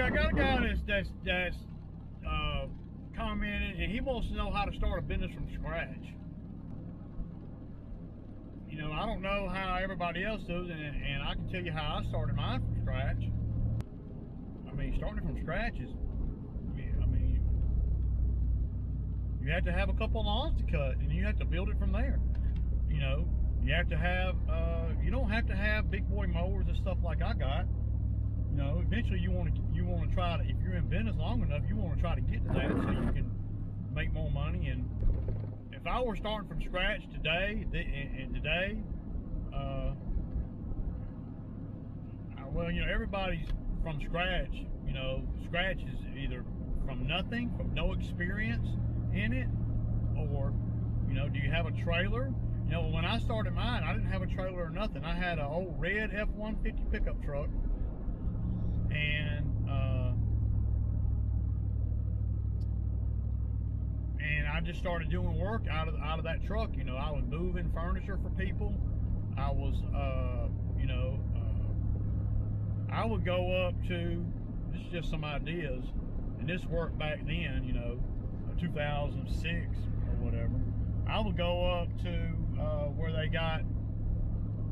I got a guy that's commented, and he wants to know how to start a business from scratch. You know, I don't know how everybody else does, and I can tell you how I started mine from scratch. I mean, starting from scratch is, I mean, you have to have a couple of lawns to cut, and you have to build it from there. You know, you have to have, you don't have to have big boy mowers and stuff like I got. You know, eventually you want to try to, if you're in business long enough, you want to try to get to that so you can make more money. And if I were starting from scratch today, well, you know, everybody's from scratch. You know, scratch is either from nothing, from no experience in it, or, you know, do you have a trailer? You know, when I started mine, I didn't have a trailer or nothing. I had an old red F-150 pickup truck, and I just started doing work out of that truck. You know, I was moving furniture for people. I was, you know, I would go up to, this is just some ideas, and this worked back then, you know, 2006 or whatever. I would go up to where they got,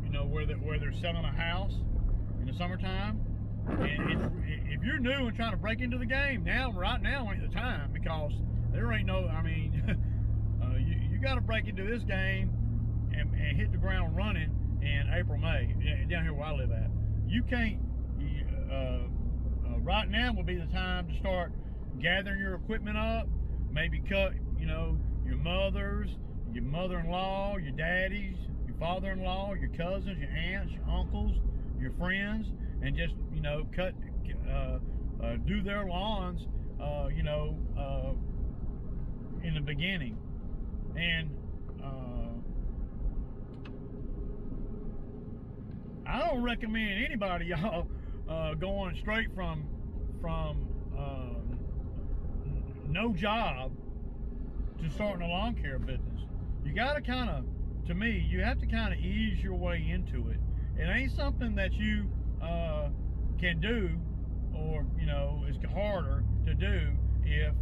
you know, where they're selling a house in the summertime. And if you're new and trying to break into the game, right now ain't the time, because there ain't no, I mean, you got to break into this game and hit the ground running in April, May, down here where I live at. You can't, right now would be the time to start gathering your equipment up, maybe cut, you know, your mothers, your mother-in-law, your daddies, your father-in-law, your cousins, your aunts, your uncles, your friends, and just, you know, do their lawns, you know, in the beginning. And I don't recommend anybody, y'all, going straight from no job to starting a lawn care business. You got to kind of, to me, you have to kind of ease your way into it. It ain't something that you can do, or, you know, it's harder to do if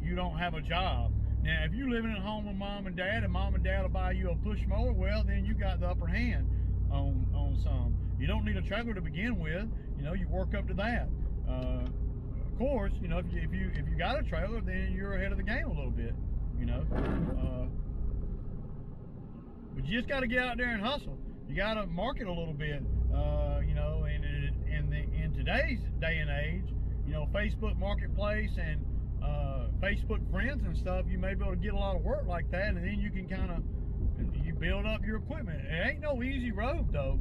you don't have a job. Now, if you're living at home with mom and dad will buy you a push mower, well, then you got the upper hand on some. You don't need a trailer to begin with. You know, you work up to that. Of course, you know, if you got a trailer, then you're ahead of the game a little bit. You know, but you just got to get out there and hustle. You got to market a little bit. You know, in today's day and age, you know, Facebook Marketplace and Facebook friends and stuff, you may be able to get a lot of work like that, and then you can kind of, you build up your equipment. It ain't no easy road though.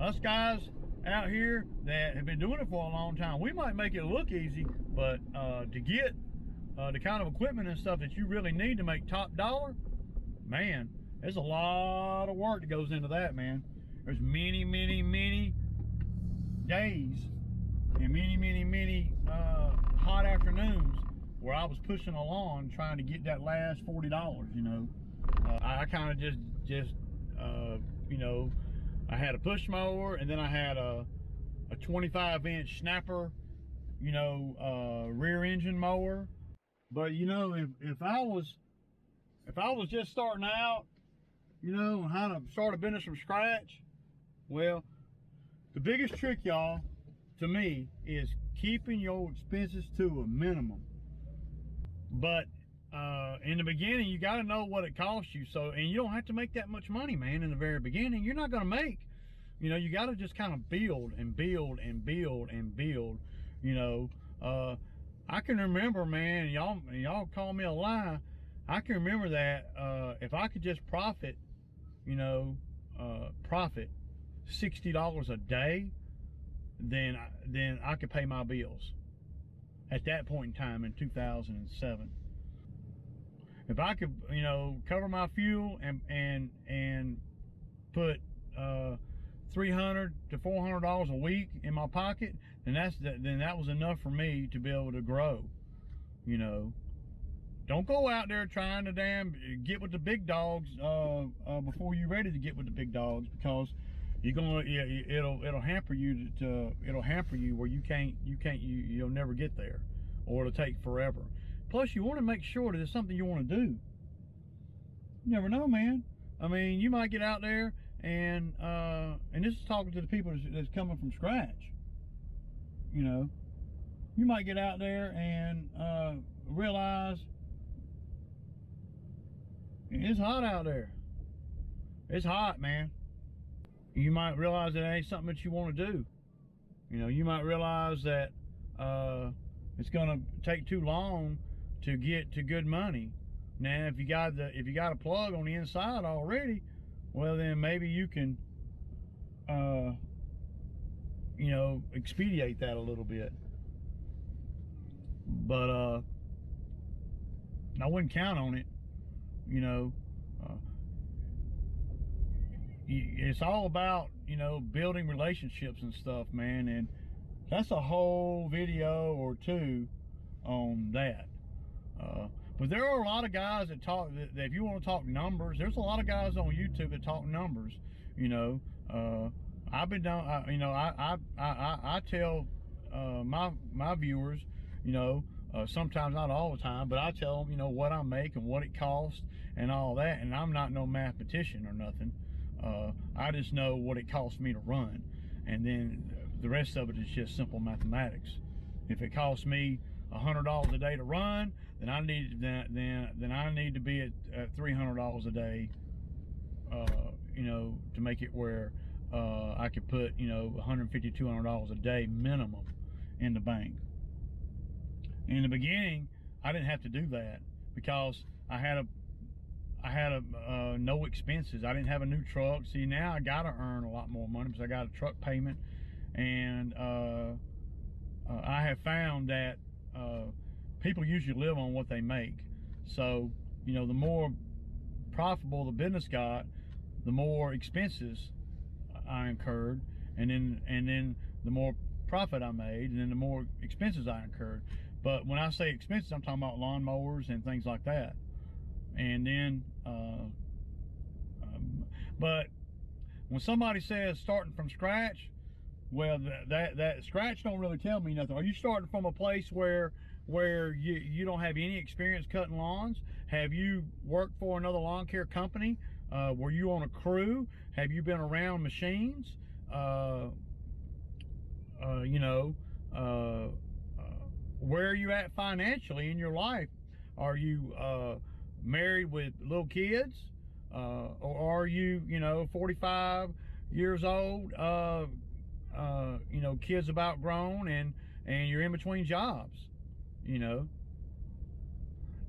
Us guys out here that have been doing it for a long time, we might make it look easy, but to get the kind of equipment and stuff that you really need to make top dollar, man, there's a lot of work that goes into that, man. There's many days and many hot afternoons where I was pushing a lawn trying to get that last $40, you know. I kind of just you know, I had a push mower, and then I had a 25-inch snapper, you know, rear engine mower. But, you know, if I was just starting out, you know, and how to start a business from scratch, well, the biggest trick, y'all, to me, is keeping your expenses to a minimum. But in the beginning, you got to know what it costs you. So, and you don't have to make that much money, man. In the very beginning, you're not going to make. You know, you got to just kind of build and build and build and build. You know, I can remember, man. Y'all call me a lie. I can remember that if I could just profit, you know, profit $60 a day, then I could pay my bills. At that point in time in 2007, if I could, you know, cover my fuel and put $300 to $400 a week in my pocket, then that was enough for me to be able to grow. You know, don't go out there trying to get with the big dogs before you're ready to get with the big dogs, because you're gonna, it'll hamper you it'll hamper you where you'll never get there, or it'll take forever. Plus, you want to make sure that it's something you want to do. You never know, man. I mean, you might get out there and this is talking to the people that's coming from scratch. You know, you might get out there and realize it's hot out there. It's hot, man. You might realize that it ain't something that you want to do. You know, you might realize that it's gonna take too long to get to good money. Now, if you got a plug on the inside already, well, then maybe you can, you know, expedite that a little bit. But I wouldn't count on it. You know, it's all about, you know, building relationships and stuff, man. And that's a whole video or two on that. But there are a lot of guys that talk, that if you want to talk numbers, there's a lot of guys on YouTube that talk numbers. You know, I've been down, you know, I tell my viewers, you know, sometimes, not all the time, but I tell them, you know, what I make and what it costs and all that. And I'm not no mathematician or nothing. I just know what it costs me to run, and then the rest of it is just simple mathematics. If it costs me $100 a day to run, then I need to be at $300 a day, you know, to make it where I could put, you know, $150, $200 a day minimum in the bank. In the beginning, I didn't have to do that because I had no expenses. I didn't have a new truck. See, now I gotta earn a lot more money because I got a truck payment, and I have found that people usually live on what they make. So, you know, the more profitable the business got, the more expenses I incurred, and then the more profit I made, and then the more expenses I incurred. But when I say expenses, I'm talking about lawnmowers and things like that. And then, but when somebody says starting from scratch, well, that scratch don't really tell me nothing. Are you starting from a place where you don't have any experience cutting lawns? Have you worked for another lawn care company? Were you on a crew? Have you been around machines? You know, where are you at financially in your life? Are you married with little kids, or are you, you know, 45 years old, you know, kids about grown, and you're in between jobs? You know,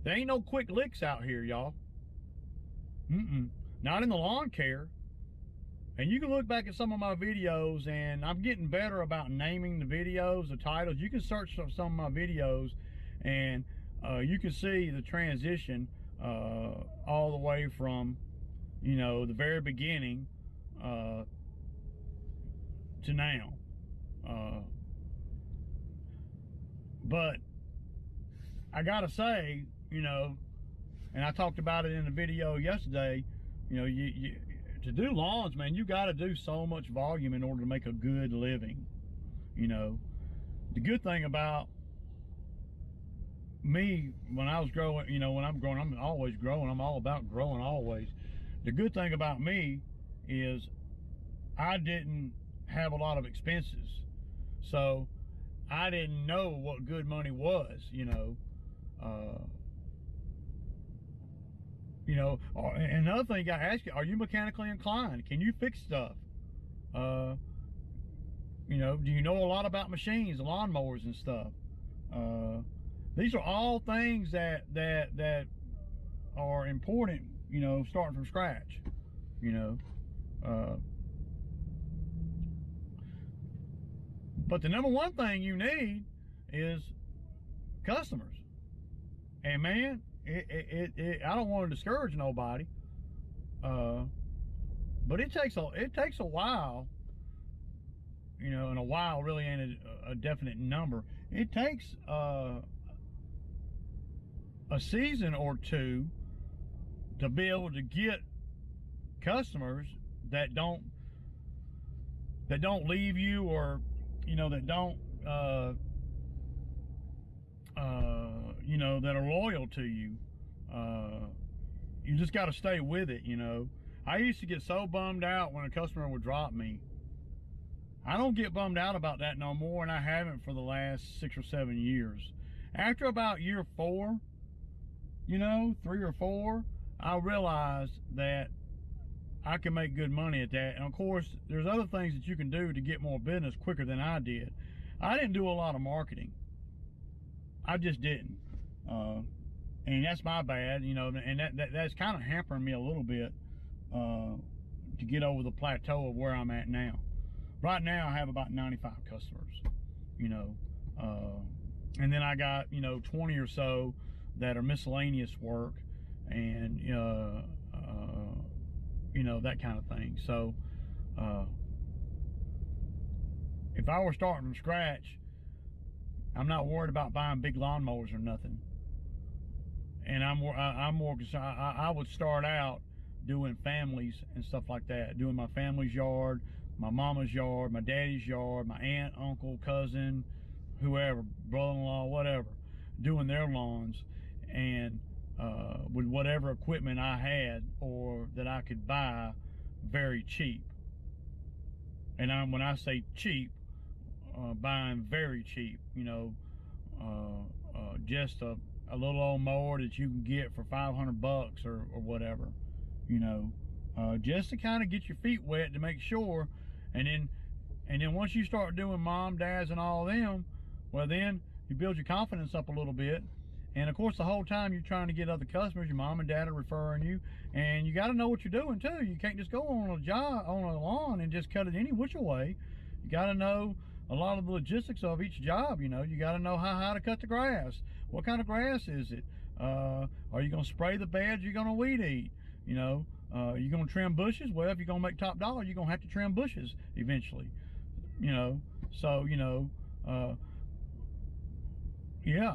there ain't no quick licks out here, y'all. Not in the lawn care. And you can look back at some of my videos, and I'm getting better about naming the videos, the titles. You can search some of my videos, and you can see the transition all the way from, you know, the very beginning to now. But I gotta say, you know, and I talked about it in the video yesterday, you know, you to do lawns, man, you got to do so much volume in order to make a good living. You know, the good thing about me, when I was growing, you know, when I'm growing, I'm always growing. I'm all about growing always. The good thing about me is I didn't have a lot of expenses, so I didn't know what good money was. You know, and another thing you got to ask you: are you mechanically inclined? Can you fix stuff? You know, do you know a lot about machines, lawnmowers, and stuff? These are all things that are important. You know, starting from scratch. You know, but the number one thing you need is customers. And man, I don't want to discourage nobody, but it takes a while, you know, and a while really ain't a definite number. It takes a season or two to be able to get customers that don't that don't leave you, or that don't that are loyal to you. You just got to stay with it. I used to get so bummed out when a customer would drop me. I don't get bummed out about that no more, and I haven't for the last 6 or 7 years. After about year 4, 3 or 4, I realized that I can make good money at that. And of course, there's other things that you can do to get more business quicker than I did. I didn't do a lot of marketing. I just didn't. And that's my bad, and that's kind of hampering me a little bit to get over the plateau of where I'm at now. Right now, I have about 95 customers, and then I got, 20 or so that are miscellaneous work, and, that kind of thing. So, if I were starting from scratch, I'm not worried about buying big lawnmowers or nothing. And I'm more concerned. I would start out doing families and stuff like that, doing my family's yard, my mama's yard, my daddy's yard, my aunt, uncle, cousin, whoever, brother-in-law, whatever, doing their lawns, and with whatever equipment I had or that I could buy very cheap. And when I say cheap, buying very cheap, just a little old mower that you can get for $500 or whatever, just to kind of get your feet wet to make sure. And then once you start doing mom, dads, and all of them, well, then you build your confidence up a little bit. And of course, the whole time you're trying to get other customers, your mom and dad are referring you, and you got to know what you're doing too. You can't just go on a lawn and just cut it any which way. You got to know a lot of the logistics of each job. You got to know how high to cut the grass. What kind of grass is it? Are you going to spray the beds? You're going to weed eat? You're going to trim bushes? Well, if you're going to make top dollar, you're going to have to trim bushes eventually. So, yeah.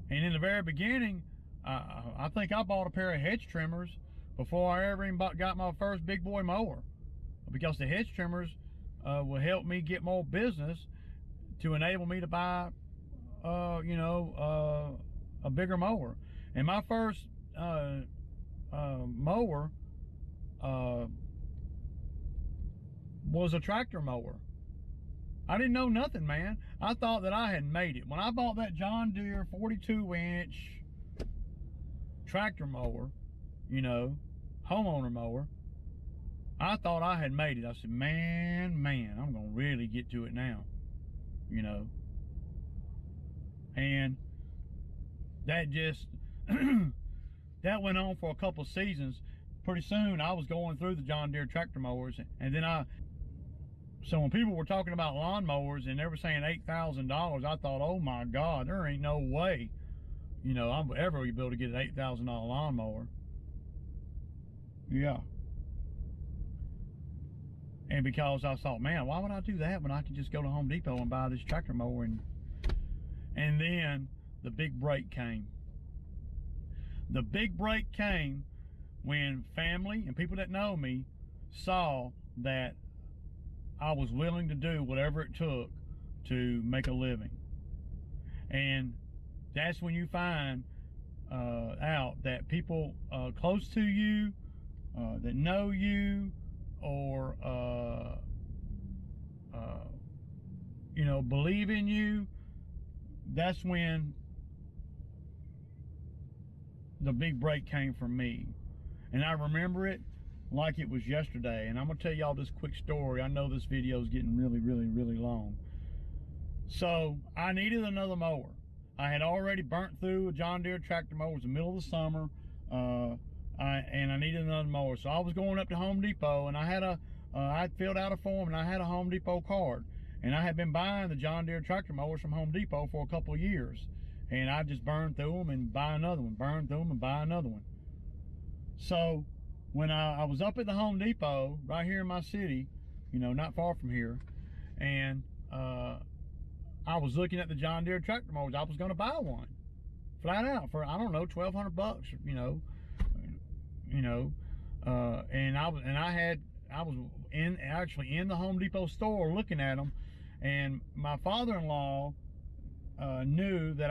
And in the very beginning, I think I bought a pair of hedge trimmers before I ever even got my first big boy mower, because the hedge trimmers will help me get more business to enable me to buy, a bigger mower. And my first mower was a tractor mower. I didn't know nothing, man. I thought that I had made it. When I bought that John Deere 42-inch tractor mower, homeowner mower, I thought I had made it. I said, man, I'm going to really get to it now, And that just, that went on for a couple seasons. Pretty soon, I was going through the John Deere tractor mowers, and then so when people were talking about lawn mowers and they were saying $8,000, I thought, oh my God, there ain't no way, I'm ever going to be able to get an $8,000 lawn mower. Yeah. And because I thought, man, why would I do that when I could just go to Home Depot and buy this tractor mower? And then the big break came. The big break came when family and people that know me saw that I was willing to do whatever it took to make a living. And that's when you find out that people close to you, that know you, or believe in you. That's when the big break came for me. And I remember it like it was yesterday. And I'm gonna tell y'all this quick story. I know this video is getting really, really, really long. So I needed another mower. I had already burnt through a John Deere tractor mower. It was the middle of the summer, and I needed another mower. So I was going up to Home Depot, and I had I'd filled out a form, and I had a Home Depot card. And I had been buying the John Deere tractor mowers from Home Depot for a couple of years. And I just burned through them and buy another one, burn through them and buy another one. So when I was up at the Home Depot right here in my city, not far from here, and I was looking at the John Deere tractor mowers. I was going to buy one flat out for, I don't know, $1,200, and I actually in the Home Depot store looking at them, and my father-in-law knew that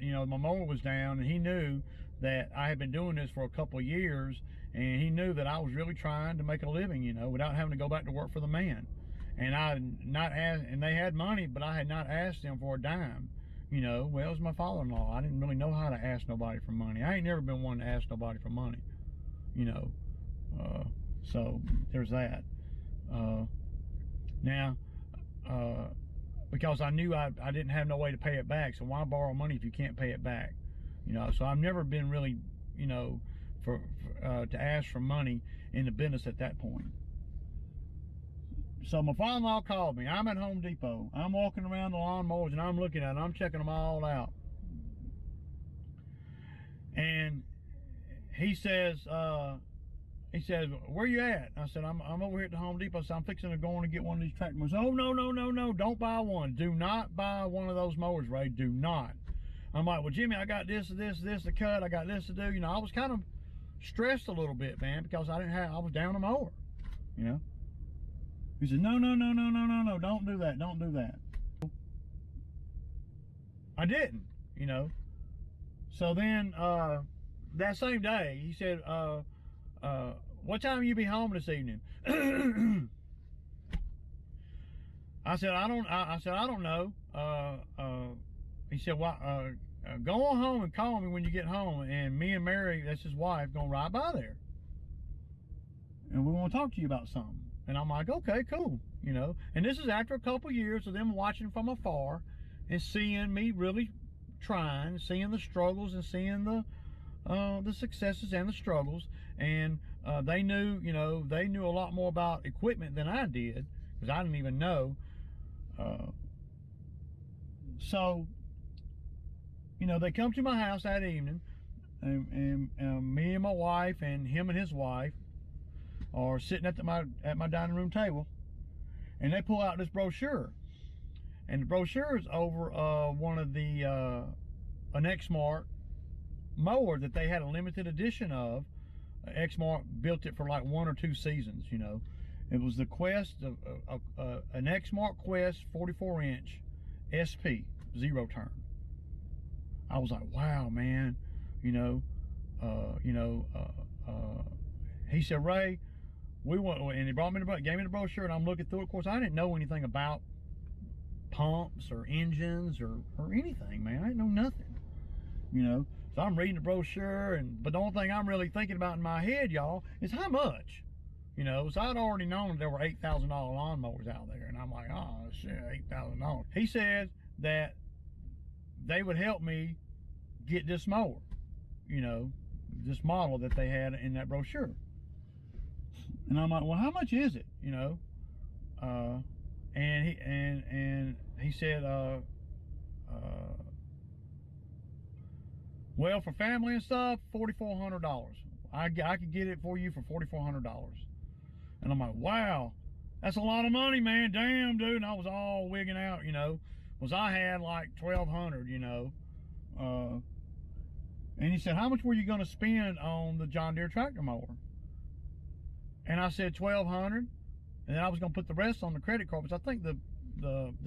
my mower was down, and he knew that I had been doing this for a couple of years, and he knew that I was really trying to make a living, without having to go back to work for the man. And and they had money, but I had not asked them for a dime. Well, it was my father-in-law. I didn't really know how to ask nobody for money. I ain't never been one to ask nobody for money, so there's that. Now, because I knew I didn't have no way to pay it back, so why borrow money if you can't pay it back? So I've never been really, to ask for money in the business at that point. So my father-in-law called me. I'm at Home Depot. I'm walking around the lawnmowers and I'm looking at them. I'm checking them all out. And he says, where you at? I said, I'm over here at the Home Depot. So I'm fixing to go on and get one of these tractor mowers. Oh, no. Don't buy one. Do not buy one of those mowers, Ray. Do not. I'm like, well, Jimmy, I got this to cut. I got this to do. I was kind of stressed a little bit, man, because I was down a mower, He said, no, don't do that. Don't do that. I didn't, So then, that same day, he said, what time will you be home this evening? I said, I don't know. He said, well, go on home and call me when you get home, and me and Mary, that's his wife, gonna ride by there, and we want to talk to you about something. And I'm like, okay, cool, And this is after a couple years of them watching from afar and seeing me really trying, seeing the struggles and seeing the successes and the struggles. And they knew, they knew a lot more about equipment than I did, because I didn't even know. So, they come to my house that evening, and me and my wife and him and his wife are sitting at my dining room table, and they pull out this brochure, and the brochure is over one of the an Exmark mower that they had a limited edition of. Exmark built it for like 1 or 2 seasons. It was the Quest, an Exmark Quest 44-inch SP 0-turn. I was like, wow, man, he said, Ray, we want, and he brought me gave me the brochure, and I'm looking through it. Of course, I didn't know anything about pumps or engines or anything, man. I didn't know nothing, So I'm reading the brochure, but the only thing I'm really thinking about in my head, y'all, is how much, So I'd already known that there were $8,000 lawnmowers out there, and I'm like, oh shit, $8,000. He said that they would help me get this mower, this model that they had in that brochure. And I'm like, well, how much is it? And he said, well, for family and stuff, $4,400. I could get it for you for $4,400. And I'm like, wow, that's a lot of money, man. Damn, dude. And I was all wigging out, was I had like $1,200, and he said, how much were you going to spend on the John Deere tractor mower? And I said $1,200, and then I was going to put the rest on the credit card, because I think the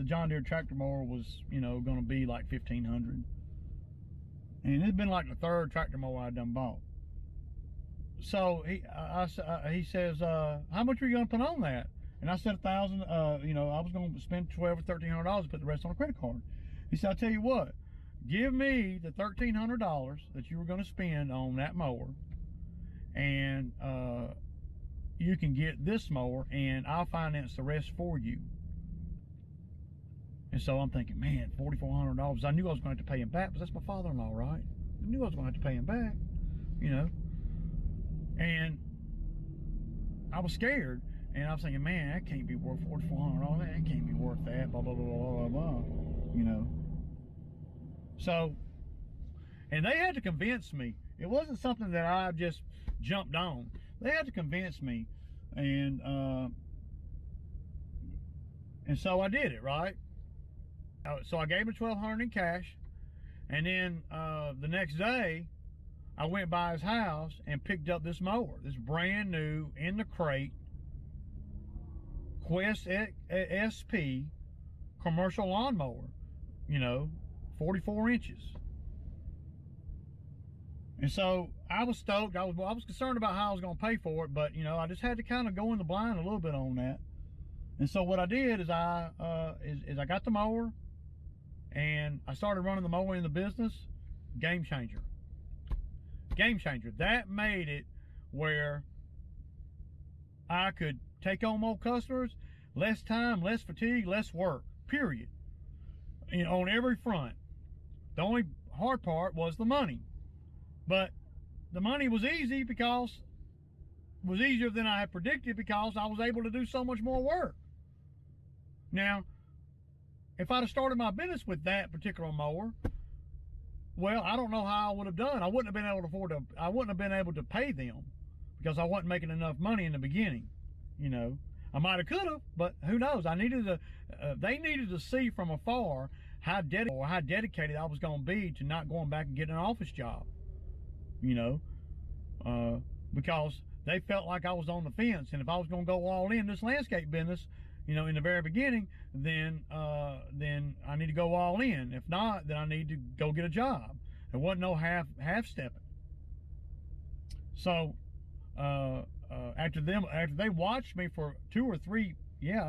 John Deere tractor mower was, going to be like $1,500. And it'd been like the 3rd tractor mower I'd done bought. So he says, how much were you going to put on that? And I said $1,000. I was going to spend $1,200 or $1,300 to put the rest on a credit card. He said, I'll tell you what, give me the $1,300 that you were going to spend on that mower, and you can get this mower, and I'll finance the rest for you. And so I'm thinking, man, $4,400. I knew I was going to have to pay him back, but that's my father-in-law, right? I knew I was going to have to pay him back, And I was scared, and I was thinking, man, that can't be worth $4,400. That can't be worth that. Blah blah blah blah blah. So, and they had to convince me. It wasn't something that I just jumped on. They had to convince me, and so I did it, right? So I gave him $1,200 in cash, and then the next day, I went by his house and picked up this mower, this brand new in the crate Quest SP commercial lawnmower, 44 inches. And so I was stoked. I was concerned about how I was going to pay for it, but I just had to kind of go in the blind a little bit on that. And so what I did is I got the mower, and I started running the mower in the business. Game changer. Game changer. That made it where I could take on more customers, less time, less fatigue, less work, period. On every front. The only hard part was the money. But the money was easy because it was easier than I had predicted, because I was able to do so much more work. Now, if I'd have started my business with that particular mower, well, I don't know how I would have done. I wouldn't have been able to I wouldn't have been able to pay them, because I wasn't making enough money in the beginning. I might have, could have, but who knows? They needed to see from afar how dedicated I was going to be to not going back and getting an office job. Because they felt like I was on the fence, and if I was going to go all in this landscape business, in the very beginning, then I need to go all in. If not, then I need to go get a job. There wasn't no half stepping. So after they watched me for 2 or 3,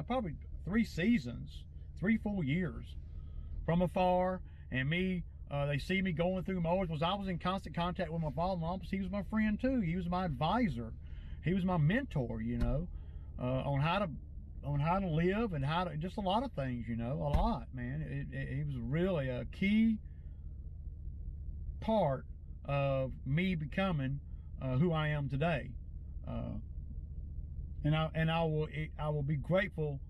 probably 3 seasons, 3 full years from afar, and they see me going through mowers. I was in constant contact with my father-in-law, because he was my friend too. He was my advisor. He was my mentor, on how to live, and how to, just a lot of things, a lot, man. He was really a key part of me becoming who I am today. And I will be grateful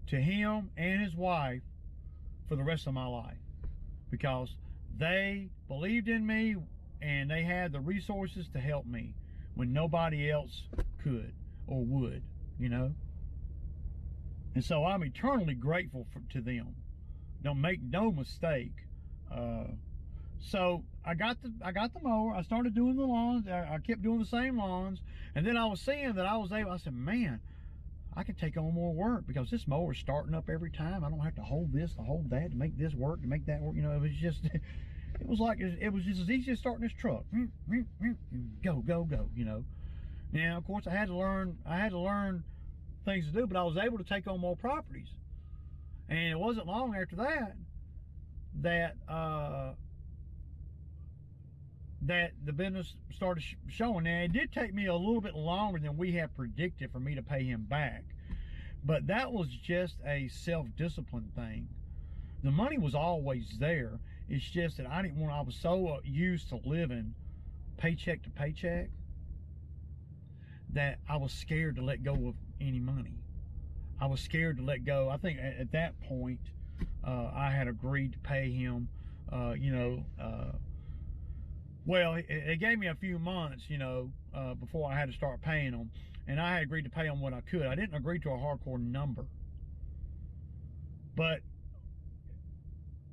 to him and his wife for the rest of my life, because they believed in me, and they had the resources to help me when nobody else could or would, And so I'm eternally grateful to them. Don't make no mistake. So I got the mower. I started doing the lawns. I kept doing the same lawns, and then I was seeing that I said, man, I can take on more work, because this mower is starting up every time. I don't have to hold this, to hold that, to make this work, to make that work. It was just, it was just as easy as starting this truck. Go, go, go. Now, of course, I had to learn things to do, but I was able to take on more properties. And it wasn't long after that that the business started showing. Now, it did take me a little bit longer than we had predicted for me to pay him back, but that was just a self-discipline thing. The money was always there. It's just that I was so used to living paycheck to paycheck that I was scared to let go of any money. I was scared to let go. I think at that point, I had agreed to pay him, well, it gave me a few months, before I had to start paying them. And I had agreed to pay them what I could. I didn't agree to a hardcore number. But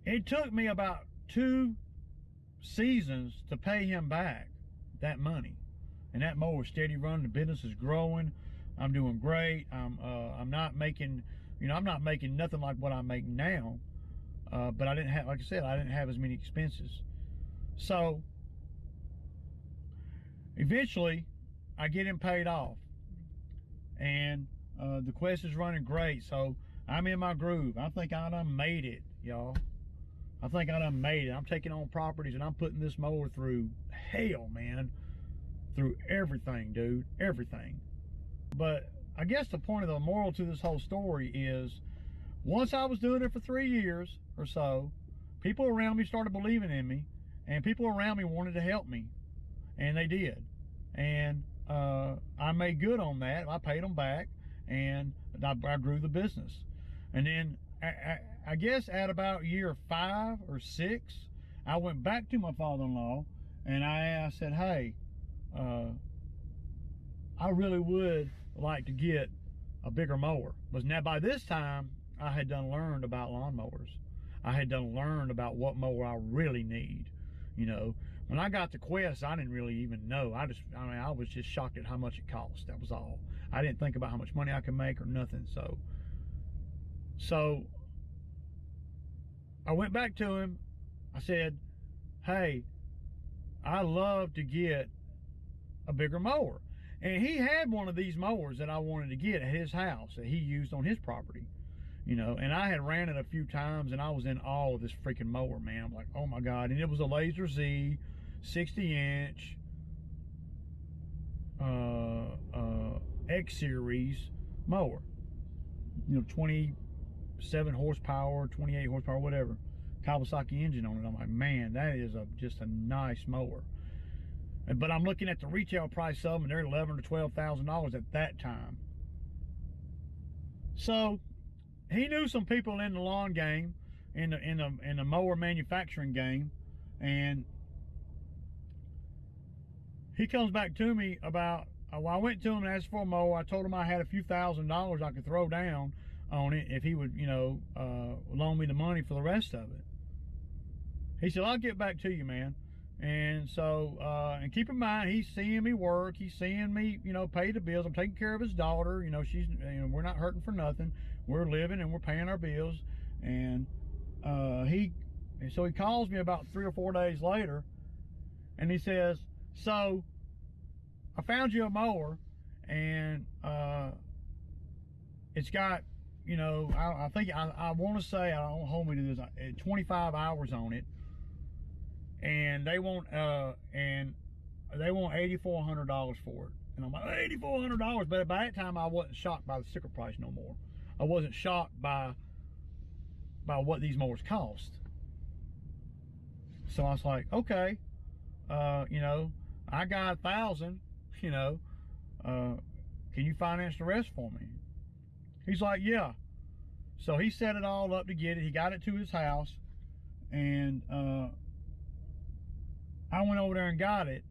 it took me about 2 seasons to pay him back that money. And that mower is steady running. The business is growing. I'm doing great. I'm not making, I'm not making nothing like what I make now. But I didn't have, like I said, I didn't have as many expenses. So eventually I get him paid off, and the Quest is running great. So I'm in my groove. I think I done made it, y'all. I think I done made it. I'm taking on properties, and I'm putting this mower through hell, man. Through everything, dude. Everything. But I guess the point of the moral to this whole story is, once I was doing it for 3 years or so, people around me started believing in me, and people around me wanted to help me. And they did. And I made good on that. I paid them back, and I grew the business. And then I guess at about year 5 or 6, I went back to my father-in-law, and I said, hey, I really would like to get a bigger mower. But now by this time, I had learned about lawnmowers. I had learned about what mower I really need. When I got the Quest, I didn't really even know. I mean, I was just shocked at how much it cost. That was all. I didn't think about how much money I could make or nothing. So I went back to him. I said, hey, I love to get a bigger mower. And he had one of these mowers that I wanted to get at his house that he used on his property, you know, and I had ran it a few times and I was in awe of this freaking mower, man. I'm like, oh my God. And it was a Laser Z 60-inch X Series mower, you know, 27 horsepower, 28 horsepower, whatever, Kawasaki engine on it. I'm like, man, that is just a nice mower. But I'm looking at the retail price of them, and they're $11,000 to $12,000 at that time. So he knew some people in the lawn game, in the mower manufacturing game, and he comes back to me about. Well, I went to him and asked for a mower. I told him I had a few $1,000s I could throw down on it if he would, you know, loan me the money for the rest of it. He said, I'll get back to you, man. And so, and keep in mind, he's seeing me work. He's seeing me, you know, pay the bills. I'm taking care of his daughter. You know, she's, you know, we're not hurting for nothing. We're living and we're paying our bills. And so he calls me about 3 or 4 days later, and he says, so I found you a mower, and it's got, you know, I think I want to say, I don't hold me to this, 25 hours on it. And they want $8,400 for it, and I'm like, $8,400. But by that time, I wasn't shocked by the sticker price no more. I wasn't shocked by what these mowers cost. So I was like, okay, you know, I got 1,000. You know, can you finance the rest for me? He's like, yeah. So he set it all up to get it. He got it to his house, and I went over there and got it,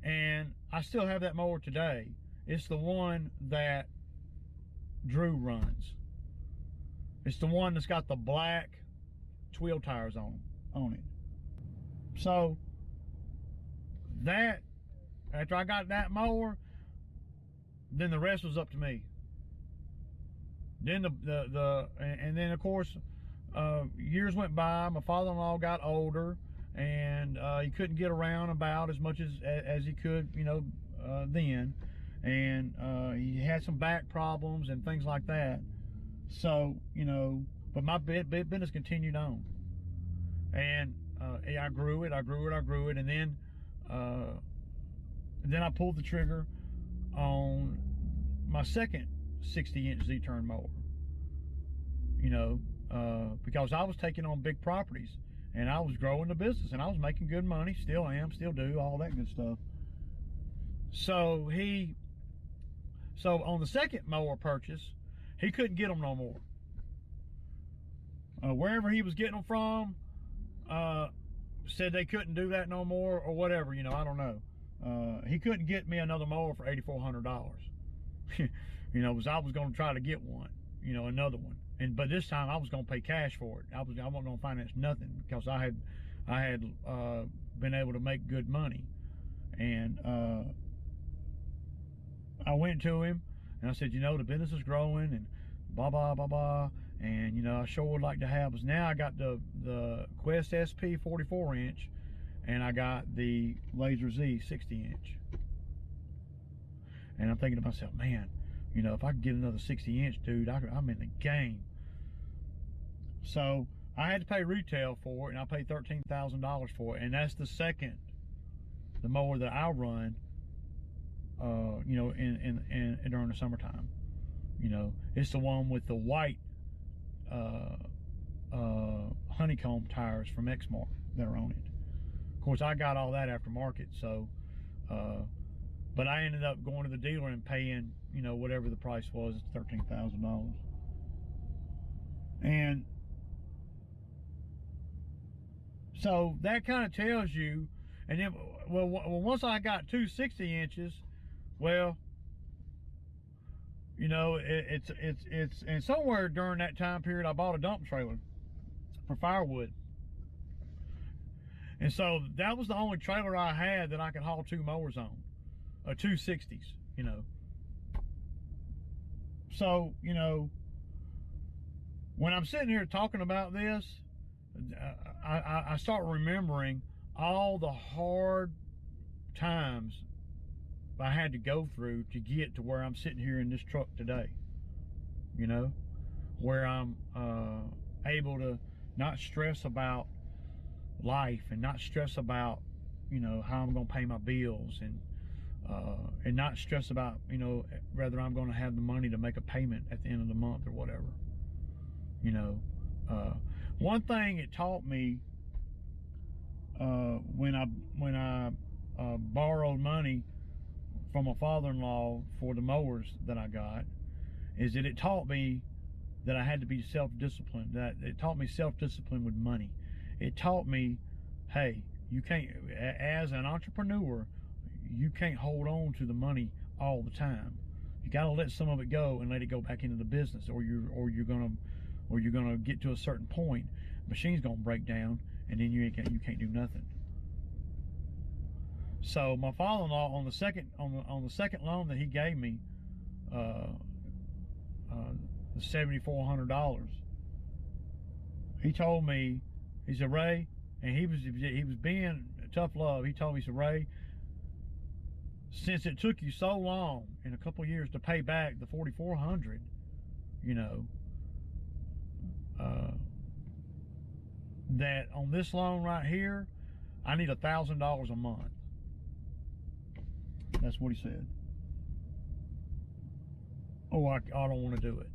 and I still have that mower today. It's the one that Drew runs. It's the one that's got the black wheel tires on it. So that, after I got that mower, then the rest was up to me. Then and then of course, years went by. My father-in-law got older, and he couldn't get around about as much as he could, you know, then, and he had some back problems and things like that. So, you know, but my business continued on, and I grew it, and then I pulled the trigger on my second 60-inch Z-turn mower, you know, because I was taking on big properties. And I was growing the business, and I was making good money, still am, still do, all that good stuff. So on the second mower purchase, he couldn't get them no more. Wherever he was getting them from, said they couldn't do that no more, or whatever, you know, I don't know. He couldn't get me another mower for $8,400. You know, because I was going to try to get one, you know, another one. But this time I was going to pay cash for it. I wasn't going to finance nothing, because I had been able to make good money. And I went to him and I said, you know, the business is growing, and blah blah blah blah, and you know, I sure would like to have. Because now I got the Quest SP 44-inch, and I got the Laser Z 60-inch. And I'm thinking to myself, man, you know, if I could get another 60-inch, dude, I'm in the game. So I had to pay retail for it, and I paid $13,000 for it, and that's the mower that I run, you know, in during the summertime. You know, it's the one with the white honeycomb tires from Exmark that are on it. Of course, I got all that aftermarket, so but I ended up going to the dealer and paying, you know, whatever the price was, $13,000. And so that kind of tells you. And then, well, once I got two 60 inches, well, you know, it's and somewhere during that time period, I bought a dump trailer for firewood. And so that was the only trailer I had that I could haul 2 mowers on, 260s, you know. So, you know, when I'm sitting here talking about this, I start remembering all the hard times I had to go through to get to where I'm sitting here in this truck today, you know, where I'm able to not stress about life and not stress about, you know, how I'm going to pay my bills, and not stress about, you know, whether I'm going to have the money to make a payment at the end of the month or whatever. You know, one thing it taught me when I borrowed money from my father-in-law for the mowers that I got, is that it taught me that I had to be self-disciplined. That it taught me self-discipline with money. It taught me, hey, you can't, as an entrepreneur, you can't hold on to the money all the time. You got to let some of it go and let it go back into the business, or you're gonna get to a certain point, machine's gonna break down, and then you can't do nothing. So my father-in-law, on the second loan that he gave me, the $7,400, he told me, he said, Ray, and he was being tough love. He told me, he said, Ray, since it took you so long in a couple of years to pay back the $4,400, you know, that on this loan right here, I need $1,000 a month. That's what he said. Oh, I don't want to do it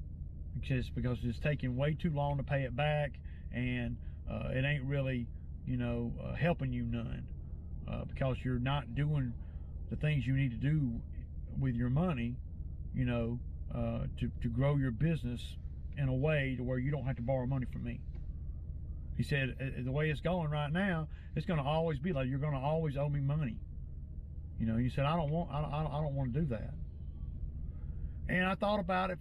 because it's taking way too long to pay it back, and it ain't really, you know, helping you none, because you're not doing the things you need to do with your money, you know, to grow your business in a way to where you don't have to borrow money from me. He said, the way it's going right now, it's going to always be like, you're going to always owe me money. You know, he said, I don't want to do that. And I thought about it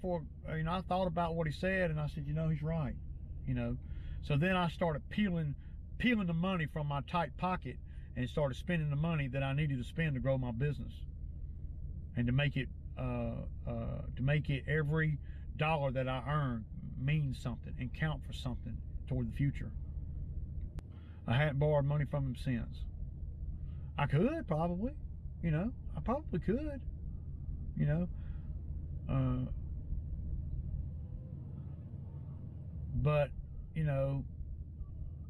I thought about what he said, and I said, you know, he's right. You know, so then I started peeling the money from my tight pocket and started spending the money that I needed to spend to grow my business, and to make it every dollar that I earn mean something and count for something toward the future. I hadn't borrowed money from him since. I could probably, you know, I probably could, you know, but, you know,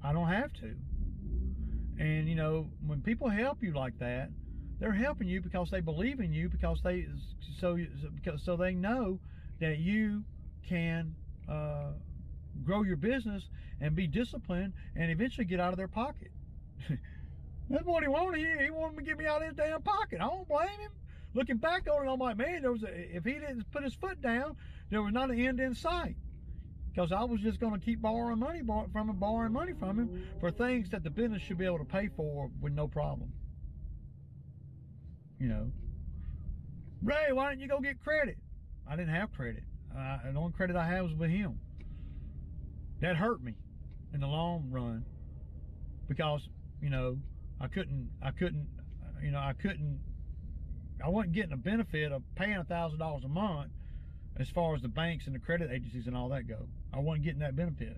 I don't have to. And, you know, when people help you like that, they're helping you because they believe in you, because they know that you can grow your business and be disciplined and eventually get out of their pocket. That's what he wanted. He wanted to get me out of his damn pocket. I don't blame him. Looking back on it, I'm like, man, if he didn't put his foot down, there was not an end in sight. Because I was just going to keep borrowing money from him for things that the business should be able to pay for with no problem. You know, Ray, why didn't you go get credit? I didn't have credit. The only credit I had was with him. That hurt me in the long run, because, you know, I wasn't getting a benefit of paying $1,000 a month as far as the banks and the credit agencies and all that go. I wasn't getting that benefit,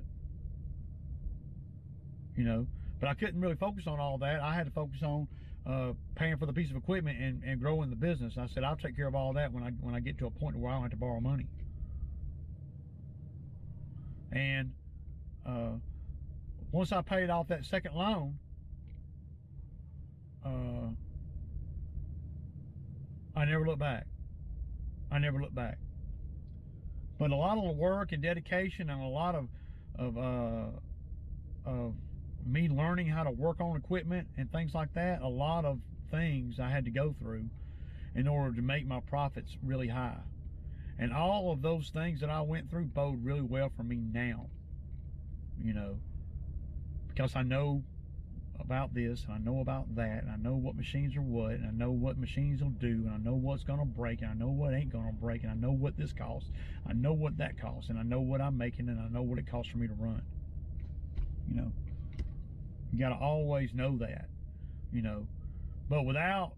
you know, but I couldn't really focus on all that. I had to focus on paying for the piece of equipment and growing the business. I said, I'll take care of all that when I get to a point where I don't have to borrow money. And once I paid off that second loan, I never looked back. But a lot of the work and dedication, and a lot of me learning how to work on equipment and things like that, a lot of things I had to go through in order to make my profits really high. And all of those things that I went through bode really well for me now, you know, because I know about this, and I know about that, and I know what machines are what, and I know what machines will do, and I know what's going to break, and I know what ain't going to break, and I know what this costs, I know what that costs, and I know what I'm making, and I know what it costs for me to run, you know. You got to always know that, you know. But without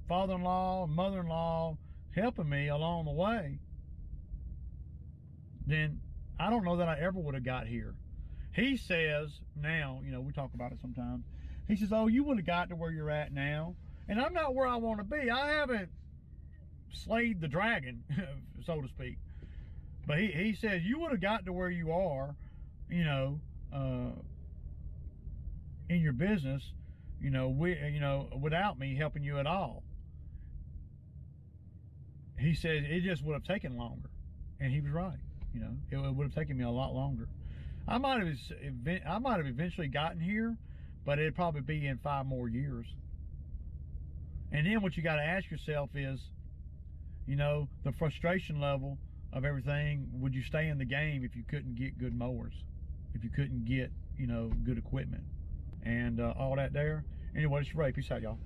father-in-law, mother-in-law helping me along the way, then I don't know that I ever would have got here. He says now, you know, we talk about it sometimes. He says, oh, you would have got to where you're at now. And I'm not where I want to be. I haven't slayed the dragon, so to speak. But he says, you would have got to where you are, you know, in your business, you know, without me helping you at all. He said it just would have taken longer. And he was right. You know, it would have taken me a lot longer. I might have eventually gotten here, but it'd probably be in 5 more years. And then what you got to ask yourself is, you know, the frustration level of everything. Would you stay in the game if you couldn't get good mowers? If you couldn't get, you know, good equipment and all that there? Anyway, it's Ray. Peace out, y'all.